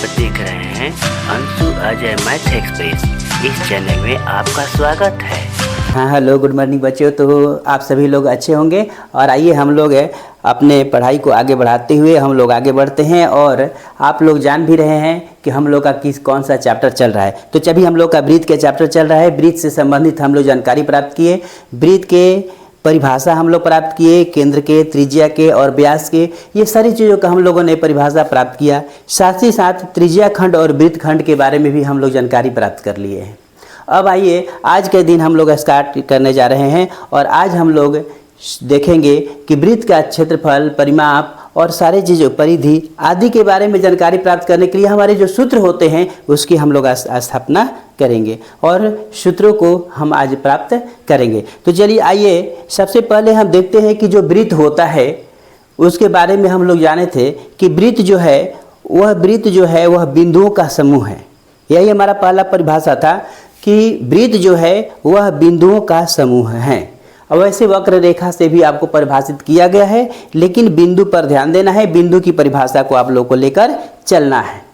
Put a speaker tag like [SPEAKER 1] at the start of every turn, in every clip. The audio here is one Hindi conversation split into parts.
[SPEAKER 1] पर देख रहे हैं अंशु अजय मैथ एक्सप्रेस। इस चैनल में आपका स्वागत है।
[SPEAKER 2] हाँ हेलो गुड मॉर्निंग बच्चों। तो आप सभी लोग अच्छे होंगे और आइए हम लोग अपने पढ़ाई को आगे बढ़ाते हुए हम लोग आगे बढ़ते हैं। और आप लोग जान भी रहे हैं कि हम लोग का कौन सा चैप्टर चल रहा है। तो चलिए हम लोग का वृत्त के चैप्टर चल रहा है। वृत्त से संबंधित हम लोग जानकारी प्राप्त किए, वृत्त के परिभाषा हम लोग प्राप्त किए, केंद्र के, त्रिज्या के और व्यास के, ये सारी चीज़ों का हम लोगों ने परिभाषा प्राप्त किया। साथ ही साथ त्रिज्या खंड और वृत्त खंड के बारे में भी हम लोग जानकारी प्राप्त कर लिए हैं। अब आइए आज के दिन हम लोग स्टार्ट करने जा रहे हैं और आज हम लोग देखेंगे कि वृत्त का क्षेत्रफल, परिमाप और सारे चीज़ों, परिधि आदि के बारे में जानकारी प्राप्त करने के लिए हमारे जो सूत्र होते हैं उसकी हम लोग स्थापना करेंगे और सूत्रों को हम आज प्राप्त करेंगे। तो चलिए आइए सबसे पहले हम देखते हैं कि जो वृत्त होता है उसके बारे में हम लोग जाने थे कि वृत्त जो है वह बिंदुओं का समूह है। यही हमारा पहला परिभाषा था कि वृत्त जो है वह बिंदुओं का समूह है। अब वैसे वक्र रेखा से भी आपको परिभाषित किया गया है, लेकिन बिंदु पर ध्यान देना है, बिंदु की परिभाषा को आप लोग को लेकर चलना है।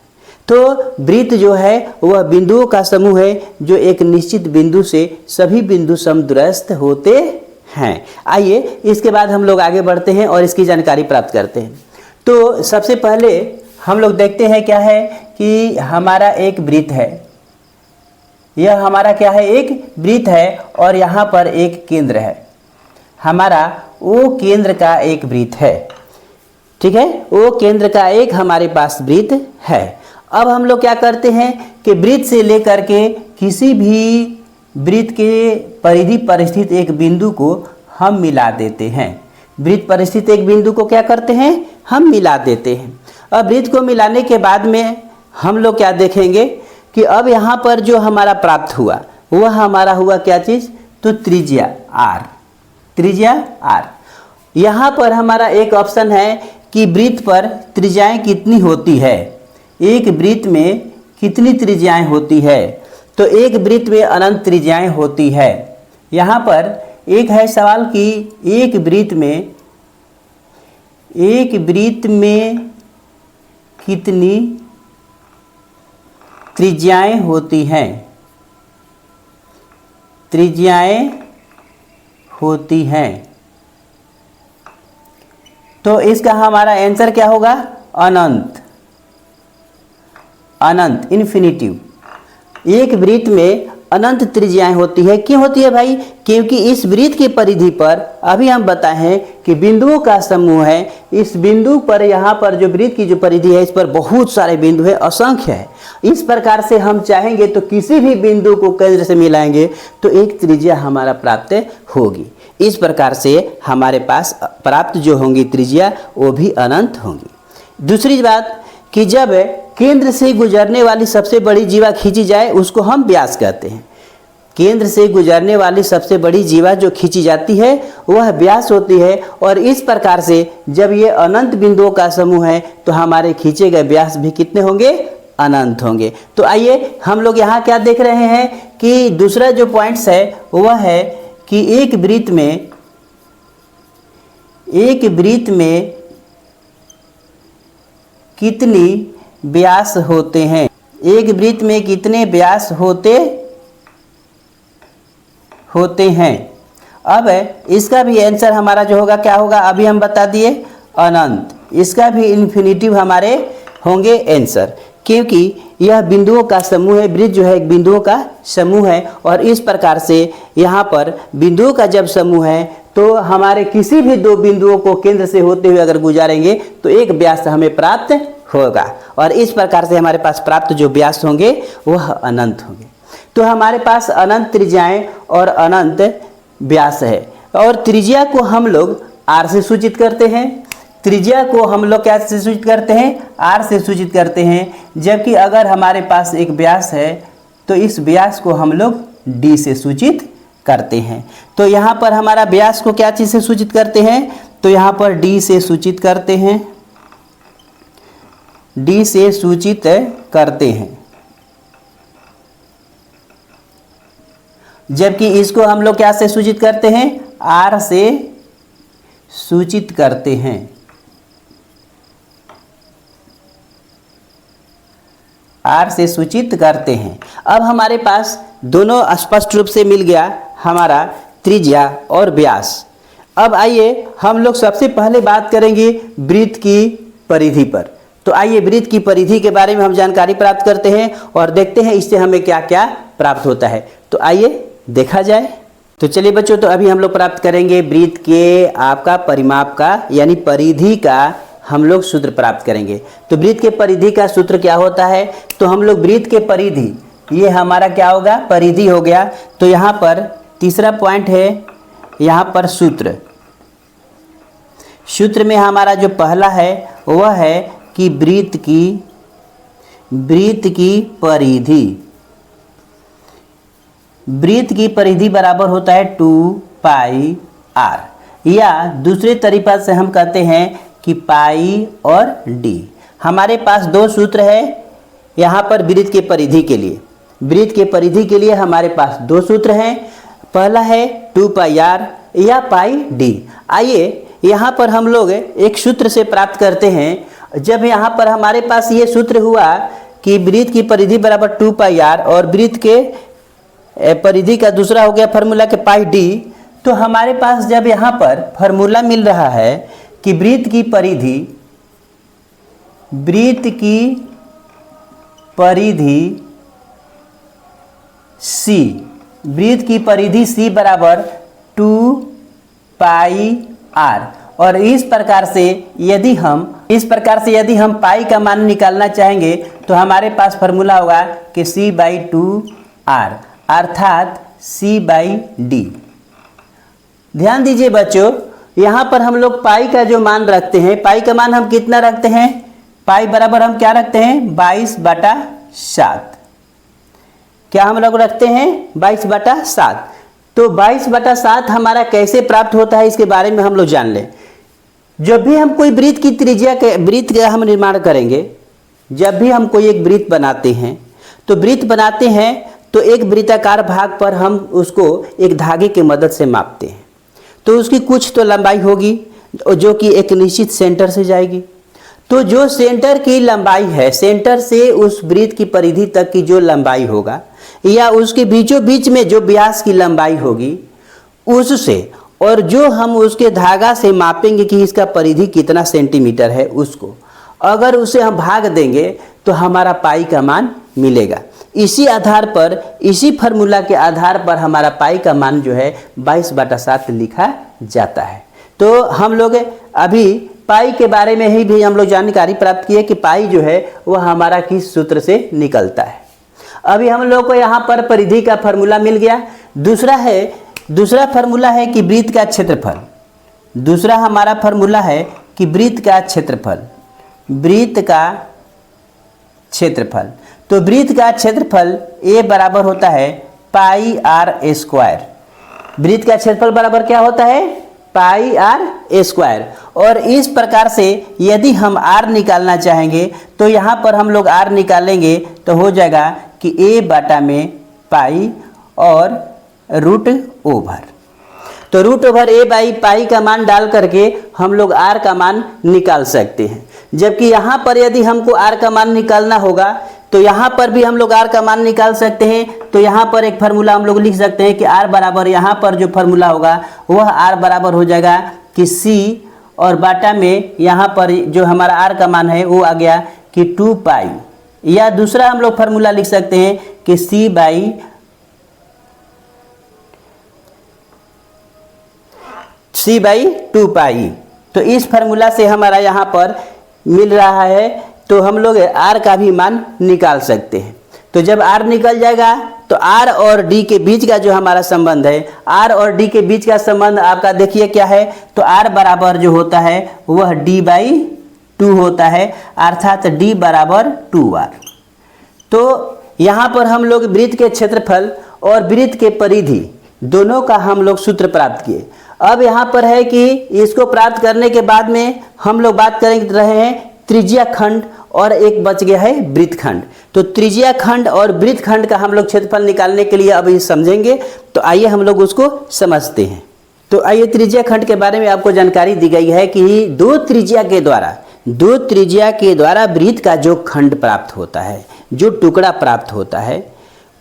[SPEAKER 2] तो वृत्त जो है वह बिंदुओं का समूह है जो एक निश्चित बिंदु से सभी बिंदु समदूरस्थ होते हैं। आइए इसके बाद हम लोग आगे बढ़ते हैं और इसकी जानकारी प्राप्त करते हैं। तो सबसे पहले हम लोग देखते हैं क्या है कि हमारा एक वृत्त है। यह हमारा क्या है, एक वृत्त है और यहाँ पर एक केंद्र है। हमारा वो केंद्र का एक वृत्त है, ठीक है, वो केंद्र का एक हमारे पास वृत्त है। अब हम लोग क्या करते हैं कि वृत्त से लेकर के किसी भी वृत्त के परिधि पर स्थित एक बिंदु को हम मिला देते हैं। वृत्त पर स्थित एक बिंदु को क्या करते हैं, हम मिला देते हैं। अब वृत्त को मिलाने के बाद में हम लोग क्या देखेंगे कि अब यहाँ पर जो हमारा प्राप्त हुआ वह हमारा हुआ क्या चीज़, तो त्रिज्या r। त्रिज्या r, यहाँ पर हमारा एक ऑप्शन है कि वृत्त पर त्रिज्याएं कितनी होती है, एक वृत्त में कितनी त्रिज्याएं होती है। तो एक वृत्त में अनंत त्रिज्याएं होती है। यहाँ पर एक है सवाल कि एक वृत्त में कितनी त्रिज्याएं होती हैं, त्रिज्याएं होती हैं। तो इसका हमारा आंसर क्या होगा, अनंत, अनंत, इन्फिनिटिव। एक वृत्त में अनंत त्रिज्याएं होती है। क्यों होती है भाई, क्योंकि इस वृत्त की परिधि पर अभी हम बताए हैं कि बिंदुओं का समूह है। इस बिंदु पर, यहाँ पर जो वृत्त की जो परिधि है इस पर बहुत सारे बिंदु है, असंख्य है। इस प्रकार से हम चाहेंगे तो किसी भी बिंदु को केंद्र से मिलाएंगे तो एक त्रिज्या हमारा प्राप्त होगी। इस प्रकार से हमारे पास प्राप्त जो होंगी त्रिज्या वो भी अनंत होंगी। दूसरी बात कि जब केंद्र से गुजरने वाली सबसे बड़ी जीवा खींची जाए उसको हम व्यास कहते हैं। केंद्र से गुजरने वाली सबसे बड़ी जीवा जो खींची जाती है वह व्यास होती है। और इस प्रकार से जब ये अनंत बिंदुओं का समूह है तो हमारे खींचे गए व्यास भी कितने होंगे, अनंत होंगे। तो आइए हम लोग यहाँ क्या देख रहे हैं कि दूसरा जो पॉइंट्स है वह है कि एक वृत्त में कितनी व्यास होते हैं, एक वृत्त में कितने व्यास होते हैं। अब इसका भी आंसर हमारा जो होगा क्या होगा, अभी हम बता दिए, अनंत। इसका भी इन्फिनिटिव हमारे होंगे आंसर, क्योंकि यह बिंदुओं का समूह है। वृत्त जो है एक बिंदुओं का समूह है और इस प्रकार से यहाँ पर बिंदुओं का जब समूह है तो हमारे किसी भी दो बिंदुओं को केंद्र से होते हुए अगर गुजारेंगे तो एक व्यास हमें प्राप्त होगा और इस प्रकार से हमारे पास प्राप्त जो व्यास होंगे वह अनंत होंगे। तो हमारे पास अनंत त्रिज्याएं और अनंत व्यास है। और त्रिज्या को हम लोग r से सूचित करते हैं। त्रिज्या को हम लोग क्या से सूचित करते हैं, r से सूचित करते हैं। जबकि अगर हमारे पास एक व्यास है तो इस व्यास को हम लोग d से सूचित करते हैं। तो यहाँ पर हमारा व्यास को क्या चीज़ से सूचित करते हैं, तो यहाँ पर d से सूचित करते हैं, d से सूचित करते हैं। जबकि इसको हम लोग क्या से सूचित करते हैं, r से सूचित करते हैं। आर से सूचित करते हैं। अब हमारे पास दोनों स्पष्ट रूप से मिल गया हमारा त्रिज्या और व्यास। अब आइए हम लोग सबसे पहले बात करेंगे वृत्त की परिधि पर। तो आइए वृत्त की परिधि के बारे में हम जानकारी प्राप्त करते हैं और देखते हैं इससे हमें क्या क्या प्राप्त होता है। तो आइए देखा जाए। तो चलिए बच्चों, तो अभी हम लोग प्राप्त करेंगे वृत्त के आपका परिमाप का यानी परिधि का हम लोग सूत्र प्राप्त करेंगे। तो वृत्त के परिधि का सूत्र क्या होता है? तो हम लोग वृत्त के परिधि, ये हमारा क्या होगा? परिधि हो गया। तो यहाँ पर तीसरा पॉइंट है, यहाँ पर सूत्र में हमारा जो पहला है वह है कि वृत्त की परिधि बराबर होता है 2 पाई r, या दूसरे तरीका से हम कहते हैं कि पाई और d। हमारे पास दो सूत्र है यहाँ पर वृत्त के परिधि के लिए। वृत्त के परिधि के लिए हमारे पास दो सूत्र हैं। पहला है 2 पाई r या पाई d। आइए यहाँ पर हम लोग एक सूत्र से प्राप्त करते हैं। जब यहाँ पर हमारे पास ये सूत्र हुआ कि वृत्त की परिधि बराबर 2 पाई r और वृत्त के परिधि का दूसरा हो गया फार्मूला के पाई d, तो हमारे पास जब यहाँ पर फार्मूला मिल रहा है कि वृत्त की परिधि C बराबर 2 पाई r, और इस प्रकार से यदि हम पाई का मान निकालना चाहेंगे तो हमारे पास फार्मूला होगा कि C/2r अर्थात C/d। ध्यान दीजिए बच्चों, यहाँ पर हम लोग पाई का जो मान रखते हैं, पाई का मान हम कितना रखते हैं? पाई बराबर हम क्या रखते हैं? 22/7। क्या हम लोग रखते हैं? 22/7। तो 22/7 हमारा कैसे प्राप्त होता है इसके बारे में हम लोग जान लें। जब भी हम कोई वृत्त का हम निर्माण करेंगे, जब भी हम कोई एक वृत्त बनाते हैं, तो वृत्त बनाते हैं तो एक वृत्ताकार भाग पर हम उसको एक धागे की मदद से मापते हैं। तो उसकी कुछ तो लंबाई होगी जो कि एक निश्चित सेंटर से जाएगी। तो जो सेंटर की लंबाई है, सेंटर से उस वृत्त की परिधि तक की जो लंबाई होगा या उसके बीचों बीच में जो व्यास की लंबाई होगी, उससे और जो हम उसके धागा से मापेंगे कि इसका परिधि कितना सेंटीमीटर है, उसको अगर उसे हम भाग देंगे तो हमारा पाई का मान मिलेगा। इसी आधार पर, इसी फार्मूला के आधार पर हमारा पाई का मान जो है 22/7 लिखा जाता है। तो हम लोग अभी पाई के बारे में ही भी हम लोग जानकारी प्राप्त किए कि पाई जो है वह हमारा किस सूत्र से निकलता है। अभी हम लोग को यहाँ पर परिधि का फार्मूला मिल गया। दूसरा फार्मूला है कि वृत्त का क्षेत्रफल। दूसरा हमारा फार्मूला है कि वृत्त का क्षेत्रफल। तो वृत्त का क्षेत्रफल A बराबर होता है पाई r स्क्वायर। वृत्त का क्षेत्रफल बराबर क्या होता है? पाई r स्क्वायर। और इस प्रकार से यदि हम r निकालना चाहेंगे तो यहाँ पर हम लोग r निकालेंगे तो हो जाएगा कि A बटा में पाई और रूट ओवर। तो रूट ओवर A/पाई का मान डाल करके हम लोग r का मान निकाल सकते हैं। जबकि यहाँ पर यदि हमको r का मान निकालना होगा तो यहाँ पर भी हम लोग r का मान निकाल सकते हैं। तो यहाँ पर एक फार्मूला हम लोग लिख सकते हैं कि r बराबर, यहाँ पर जो फार्मूला होगा वह r बराबर हो जाएगा कि C और बाटा में यहाँ पर जो हमारा r का मान है वो आ गया कि 2 पाई, या दूसरा हम लोग फार्मूला लिख सकते हैं कि C/2 पाई। तो इस फार्मूला से हमारा यहाँ पर मिल रहा है, तो हम लोग r का भी मान निकाल सकते हैं। तो जब r निकल जाएगा तो r और d के बीच का जो हमारा संबंध है, r और d के बीच का संबंध आपका देखिए क्या है? तो r बराबर जो होता है वह d/2 होता है, अर्थात d बराबर 2r। तो यहाँ पर हम लोग वृत्त के क्षेत्रफल और वृत्त के परिधि दोनों का हम लोग सूत्र प्राप्त किए। अब यहाँ पर है कि इसको प्राप्त करने के बाद में हम लोग बात करेंगे रहे हैं त्रिज्या खंड, और एक बच गया है वृत्त खंड। तो त्रिज्या खंड और वृत्त खंड का हम लोग क्षेत्रफल निकालने के लिए अभी समझेंगे। तो आइए हम लोग उसको समझते हैं। तो आइए त्रिज्या खंड के बारे में आपको जानकारी दी गई है कि दो त्रिज्या के द्वारा दो त्रिज्या के द्वारा वृत्त का जो खंड प्राप्त होता है, जो टुकड़ा प्राप्त होता है,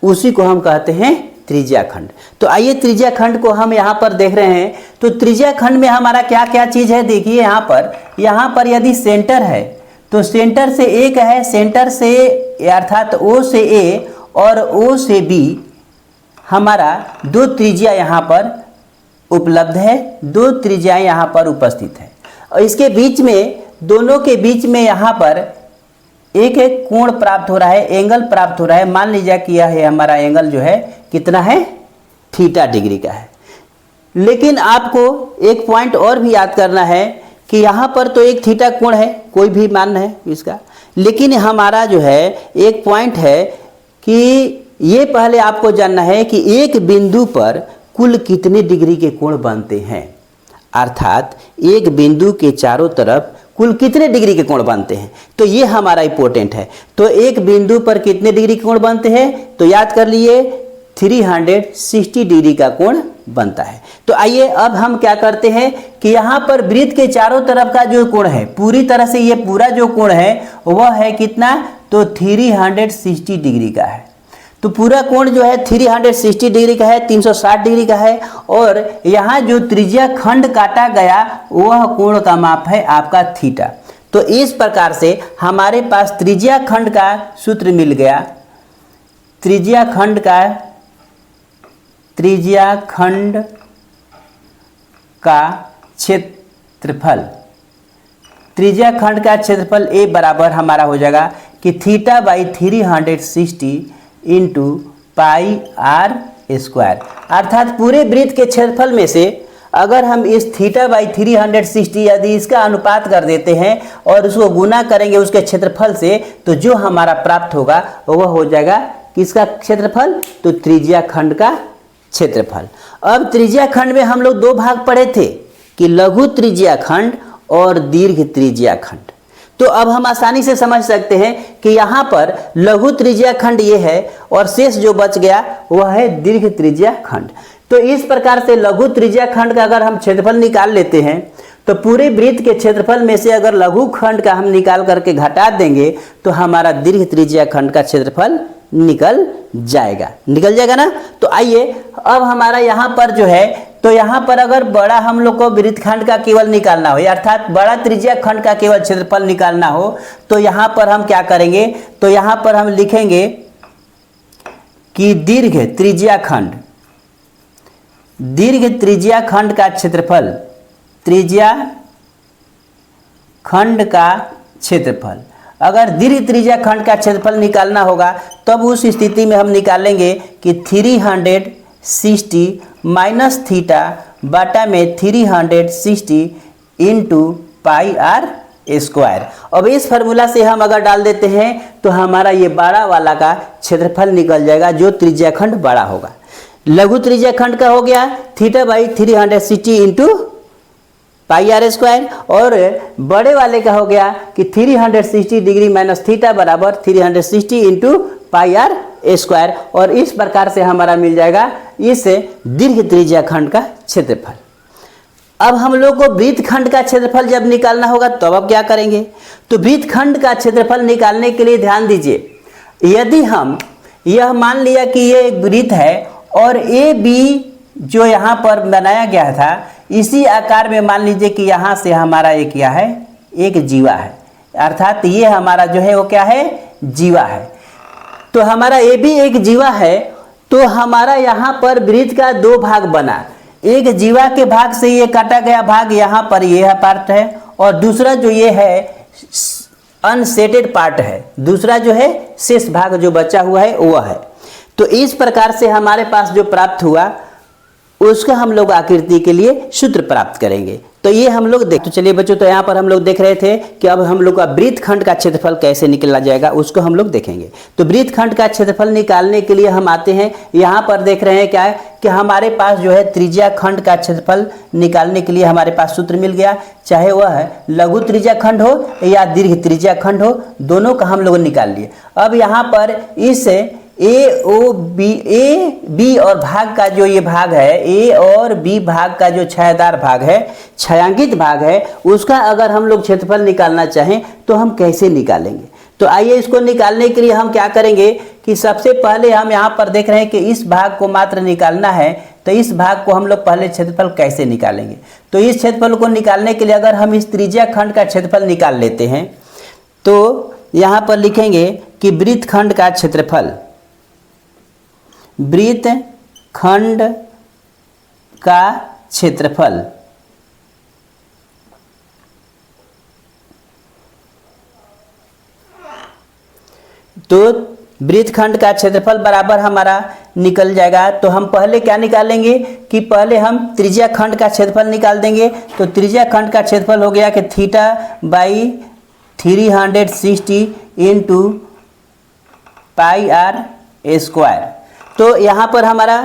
[SPEAKER 2] उसी को हम कहते हैं त्रिज्या खंड। तो आइए त्रिज्या खंड को हम यहाँ पर देख रहे हैं। तो त्रिज्या खंड में हमारा क्या क्या चीज़ है, देखिए यहाँ पर यदि सेंटर है तो सेंटर से एक है, सेंटर से अर्थात O से A और O से B हमारा दो त्रिज्या यहाँ पर उपलब्ध है, दो त्रिज्याएं यहाँ पर उपस्थित है। और इसके बीच में, दोनों के बीच में यहाँ पर एक एक कोण प्राप्त हो रहा है, एंगल प्राप्त हो रहा है। मान लीजिए कि यह है हमारा एंगल जो है कितना है, थीटा डिग्री का है। लेकिन आपको एक पॉइंट और भी याद करना है कि यहाँ पर तो एक थीटा कोण है, कोई भी मान है इसका, लेकिन हमारा जो है एक पॉइंट है कि ये पहले आपको जानना है कि एक बिंदु पर कुल कितने डिग्री के कोण बनते हैं, अर्थात एक बिंदु के चारों तरफ कुल कितने डिग्री के कोण बनते हैं। तो ये हमारा इंपॉर्टेंट है। तो एक बिंदु पर कितने डिग्री के कोण बनते हैं, तो याद कर लिए 360 डिग्री का कोण बनता है। तो आइए अब हम क्या करते हैं कि यहाँ पर वृत्त के चारों तरफ का जो कोण है, पूरी तरह से ये पूरा जो कोण है वह है कितना, तो 360 डिग्री का है। तो पूरा कोण जो है 360 डिग्री का है, 360 डिग्री का है। और यहाँ जो त्रिज्या खंड काटा गया वह कोण का माप है आपका थीटा। तो इस प्रकार से हमारे पास त्रिज्या खंड का सूत्र मिल गया। त्रिज्या खंड का क्षेत्रफल, त्रिज्या खंड का क्षेत्रफल A बराबर हमारा हो जाएगा कि theta by 360 into pi r square. अर्थात पूरे वृत्त के क्षेत्रफल में से अगर हम इस थीटा बाई 360 यदि इसका अनुपात कर देते हैं और उसको गुना करेंगे उसके क्षेत्रफल से, तो जो हमारा प्राप्त होगा वह हो जाएगा किसका क्षेत्रफल, तो त्रिज्या खंड का क्षेत्रफल। अब त्रिज्या खंड में हम लोग दो भाग पढ़े थे कि लघु त्रिज्या खंड और दीर्घ त्रिज्या खंड। तो अब हम आसानी से समझ सकते हैं कि यहाँ पर लघु त्रिज्या खंड ये है और शेष जो बच गया वह है दीर्घ त्रिज्या खंड। तो इस प्रकार से लघु त्रिज्या खंड का अगर हम क्षेत्रफल निकाल लेते हैं तो पूरे वृत्त के क्षेत्रफल में से अगर लघु खंड का हम निकाल करके घटा देंगे तो हमारा दीर्घ त्रिज्या खंड का क्षेत्रफल निकल जाएगा ना। तो आइए अब हमारा यहाँ पर जो है, तो यहाँ पर अगर बड़ा हम लोग को वृत्त खंड का केवल निकालना हो, अर्थात बड़ा त्रिज्या खंड का केवल क्षेत्रफल निकालना हो, तो यहाँ पर हम क्या करेंगे, तो यहाँ पर हम लिखेंगे कि दीर्घ त्रिज्या खंड का क्षेत्रफल, त्रिज्या खंड का क्षेत्रफल। अगर दीर्घ त्रिज्या खंड का क्षेत्रफल निकालना होगा तब उस स्थिति में हम निकालेंगे कि 360 माइनस थीटा बटा में 360 इंटू पाई आर स्क्वायर। अब इस फार्मूला से हम अगर डाल देते हैं तो हमारा ये बड़ा वाला का क्षेत्रफल निकल जाएगा, जो त्रिज्या खंड बड़ा होगा। लघु त्रिज्या खंड का हो गया theta by 360 into pi r square, और बड़े वाले का हो गया कि 360 डिग्री माइनस थीटा बराबर 360 इंटू पाई आर स्क्वायर। और इस प्रकार से हमारा मिल जाएगा इस दीर्घ त्रिज्या खंड का क्षेत्रफल। अब हम लोग को वृत्त खंड का क्षेत्रफल जब निकालना होगा तब अब क्या करेंगे, तो वृत्त खंड का क्षेत्रफल निकालने के लिए ध्यान दीजिए, यदि हम यह मान लिया कि ये एक वृत्त है और ए बी जो यहाँ पर बनाया गया था इसी आकार में मान लीजिए कि यहाँ से हमारा एक क्या है, एक जीवा है, अर्थात ये हमारा जो है वो क्या है, जीवा है। तो हमारा ए भी एक जीवा है, तो हमारा यहाँ पर वृत्त का दो भाग बना, एक जीवा के भाग से ये काटा गया भाग यहाँ पर ये पार्ट है, और दूसरा जो ये है अनसेटेड पार्ट है, दूसरा जो है शेष भाग जो बचा हुआ है वह है। तो इस प्रकार से हमारे पास जो प्राप्त हुआ उसका हम लोग आकृति के लिए सूत्र प्राप्त करेंगे। तो ये हम लोग तो चलिए बच्चों, तो यहाँ पर हम लोग देख रहे थे कि अब हम लोग का वृत्त खंड का क्षेत्रफल कैसे निकला जाएगा उसको हम लोग देखेंगे। तो वृत्त खंड का क्षेत्रफल निकालने के लिए हम आते हैं, यहाँ पर देख रहे हैं क्या है कि हमारे पास जो है त्रिज्या खंड का क्षेत्रफल निकालने के लिए हमारे पास सूत्र मिल गया, चाहे वह लघु त्रिज्या खंड हो या दीर्घ त्रिज्या खंड हो, दोनों का हम लोग निकाल लिए। अब यहाँ पर इस ए बी और भाग का जो ये भाग है, ए और बी भाग का जो छायादार भाग है, छायांकित भाग है, उसका अगर हम लोग क्षेत्रफल निकालना चाहें तो हम कैसे निकालेंगे। तो आइए इसको निकालने के लिए हम क्या करेंगे कि सबसे पहले हम यहाँ पर देख रहे हैं कि इस भाग को मात्र निकालना है, तो इस भाग को हम लोग पहले क्षेत्रफल कैसे निकालेंगे। तो इस क्षेत्रफल को निकालने के लिए अगर हम इस त्रिज्या खंड का क्षेत्रफल निकाल लेते हैं तो यहाँ पर लिखेंगे कि वृत्तखंड का क्षेत्रफल, वृत्तखंड का क्षेत्रफल तो वृत्तखंड का क्षेत्रफल बराबर हमारा निकल जाएगा। तो हम पहले क्या निकालेंगे कि पहले हम त्रिज्या खंड का क्षेत्रफल निकाल देंगे। तो त्रिज्या खंड का क्षेत्रफल हो गया कि theta by 360 into pi r square. तो यहाँ पर हमारा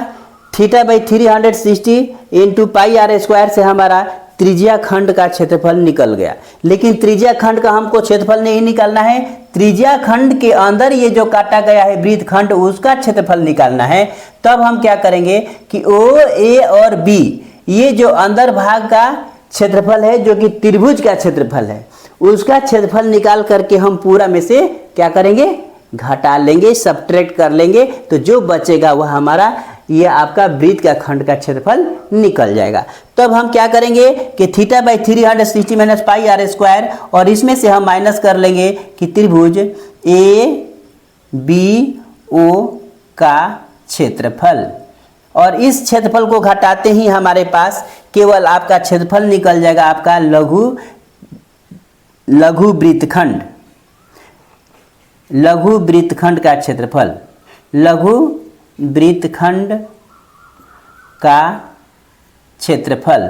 [SPEAKER 2] theta by 360 into pi r square से हमारा त्रिज्या खंड का क्षेत्रफल निकल गया। लेकिन त्रिज्या खंड का हमको क्षेत्रफल नहीं निकालना है, त्रिज्या खंड के अंदर ये जो काटा गया है वृत्तखंड उसका क्षेत्रफल निकालना है। तब हम क्या करेंगे कि ओ ए और बी ये जो अंदर भाग का क्षेत्रफल है जो कि त्रिभुज का क्षेत्रफल है उसका क्षेत्रफल निकाल करके हम पूरा में से क्या करेंगे घटा लेंगे, सबट्रैक्ट कर लेंगे। तो जो बचेगा वह हमारा ये आपका वृत्त का खंड का क्षेत्रफल निकल जाएगा। तब हम क्या करेंगे कि theta by 360 minus pi r square और इसमें से हम माइनस कर लेंगे कि त्रिभुज ए बी ओ का क्षेत्रफल, और इस क्षेत्रफल को घटाते ही हमारे पास केवल आपका क्षेत्रफल निकल जाएगा आपका लघु वृत्तखंड, लघु वृत्तखंड का क्षेत्रफल, लघु वृत्तखंड का क्षेत्रफल।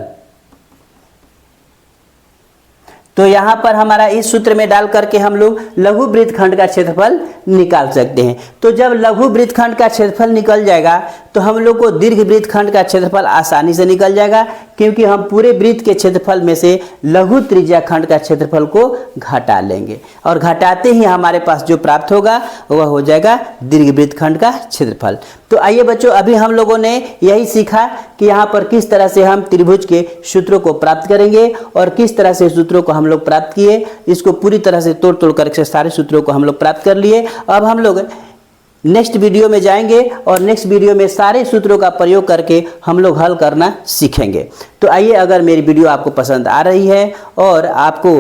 [SPEAKER 2] तो यहाँ पर हमारा इस सूत्र में डाल करके हम लोग लघु वृत्तखंड का क्षेत्रफल निकाल सकते हैं। तो जब लघु वृत्तखंड का क्षेत्रफल निकल जाएगा तो हम लोग को दीर्घ वृत्तखंड का क्षेत्रफल आसानी से निकल जाएगा, क्योंकि हम पूरे वृत्त के क्षेत्रफल में से लघु त्रिज्या खंड का क्षेत्रफल को घटा लेंगे और घटाते ही हमारे पास जो प्राप्त होगा वह हो जाएगा दीर्घ वृत्तखंड का क्षेत्रफल। तो आइए बच्चों, अभी हम लोगों ने यही सीखा कि यहाँ पर किस तरह से हम त्रिभुज के सूत्रों को प्राप्त करेंगे और किस तरह से सूत्रों को हम लोग प्राप्त किए, इसको पूरी तरह से तोड़ तोड़ करके सारे सूत्रों को हम लोग प्राप्त कर लिए। अब हम लोग नेक्स्ट वीडियो में जाएंगे और नेक्स्ट वीडियो में सारे सूत्रों का प्रयोग करके हम लोग हल करना सीखेंगे। तो आइए, अगर मेरी वीडियो आपको पसंद आ रही है और आपको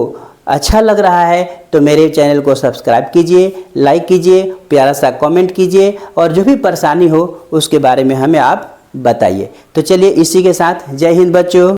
[SPEAKER 2] अच्छा लग रहा है तो मेरे चैनल को सब्सक्राइब कीजिए, लाइक कीजिए, प्यारा सा कमेंट कीजिए और जो भी परेशानी हो उसके बारे में हमें आप बताइए। तो चलिए, इसी के साथ जय हिंद बच्चों।